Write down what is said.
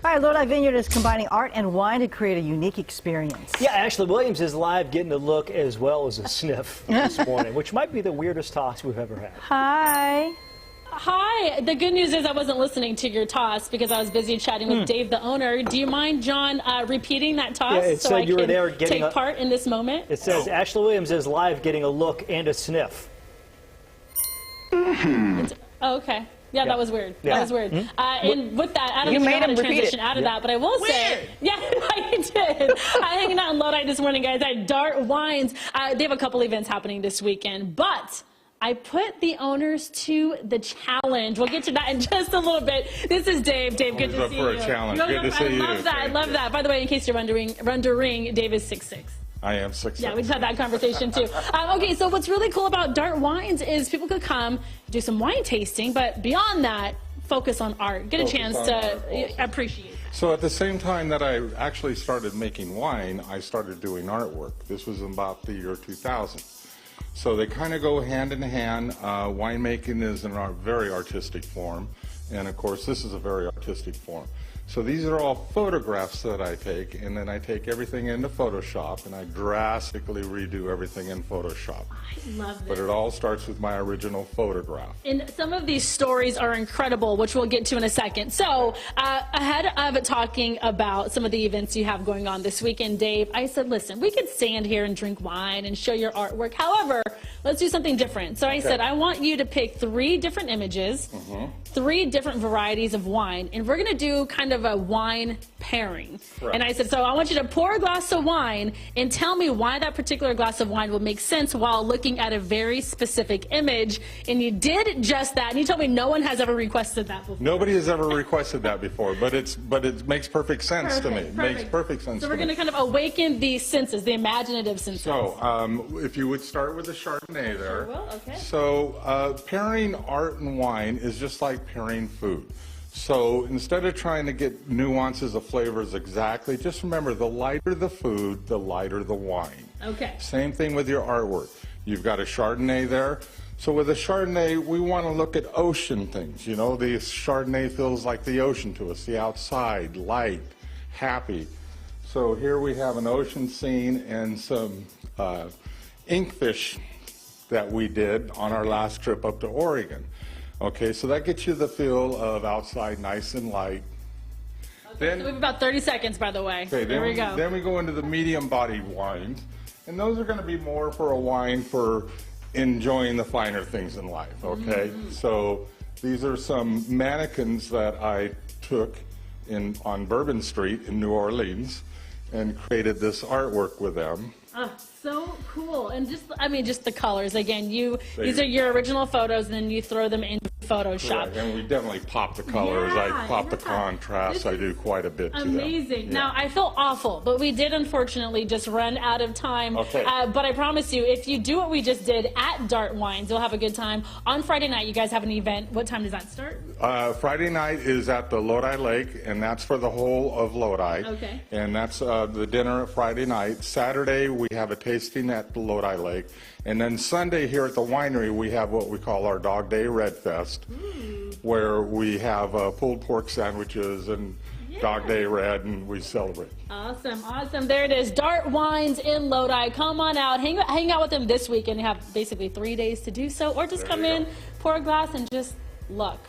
All right, Lodi Vineyard is combining art and wine to create a unique experience. Yeah, Ashley Williams is live getting a look as well as a sniff this morning, which might be the weirdest toss we've ever had. Hi. Hi. The good news is I wasn't listening to your toss because I was busy chatting with Dave, the owner. Do you mind, John, repeating that toss Yeah, it so said I you were can there getting take part in this moment? It says Ashley Williams is live getting a look and a sniff. Oh, okay. Yeah, that was weird. Yeah. That was weird. And with that, I don't You even know made how to him repeat transition it. out of that, but I will say, yeah, I did. I'm hanging out in Lodi this morning, guys, at Dart Wines. They have a couple events happening this weekend, but I put the owners to the challenge. We'll get to that in just a little bit. This is Dave. Dave, good to see you. Always up for a challenge. Good to see you. I love that. I love that. By the way, in case you're wondering, Dave is 6'6". I am 6'6". Yeah, we just had that conversation too. Okay, so what's really cool about Dart Wines is people could come do some wine tasting, but beyond that, focus on art. Get a chance to appreciate it. So at the same time that I actually started making wine, I started doing artwork. This was about the year 2000. So they kind of go hand in hand. Winemaking is a very artistic form, and of course this is a very artistic form. So these are all photographs that I take, and then I take everything into Photoshop, and I drastically redo everything in Photoshop. I love this. But it all starts with my original photograph. And some of these stories are incredible, which we'll get to in a second. So ahead of talking about some of the events you have going on this weekend, Dave, I said, listen, we could stand here and drink wine and show your artwork. However, let's do something different. So I said, I want you to pick 3 different images, 3 different varieties of wine, and we're going to do kind of a wine pairing. Correct. And I said, so I want you to pour a glass of wine and tell me why that particular glass of wine will make sense while looking at a very specific image. And you did just that. And you told me no one has ever requested that before. Nobody has ever requested that before, but it makes perfect sense to me. It makes perfect sense. So we're going to kind of awaken the senses, the imaginative senses. So if you would start with the Chardonnay there. Sure will, okay. So pairing art and wine is just like pairing food. So instead of trying to get nuances of flavors exactly, just remember the lighter the food, the lighter the wine. Okay. Same thing with your artwork. You've got a Chardonnay there. So with a Chardonnay, we want to look at ocean things. You know, the Chardonnay feels like the ocean to us, the outside, light, happy. So here we have an ocean scene and some inkfish that we did on our last trip up to Oregon. Okay, so that gets you the feel of outside nice and light. Okay, so we have about 30 seconds, by the way. Okay, there we go. Then we go into the medium-bodied wines, and those are going to be more for a wine for enjoying the finer things in life, okay? So these are some mannequins that I took on Bourbon Street in New Orleans and created this artwork with them. Oh, so cool. And just, I mean, just the colors. Again, these are your original photos, and then you throw them into Photoshop. Correct. And we definitely pop the colors. I pop the contrast. I do quite a bit to them. Amazing. Yeah. Now, I feel awful, but we did unfortunately just run out of time. Okay. But I promise you, if you do what we just did at Dart Wines, you'll have a good time. On Friday night, you guys have an event. What time does that start? Friday night is at the Lodi Lake, and that's for the whole of Lodi. Okay. And that's the dinner at Friday night. Saturday, we have a tasting at the Lodi Lake. And then Sunday here at the winery, we have what we call our Dog Day Red Fest, where we have pulled pork sandwiches and Dog Day Red, and we celebrate. Awesome, awesome. There it is. Dart Wines in Lodi. Come on out. Hang out with them this weekend. You have basically 3 days to do so, or just come in, pour a glass, and just look.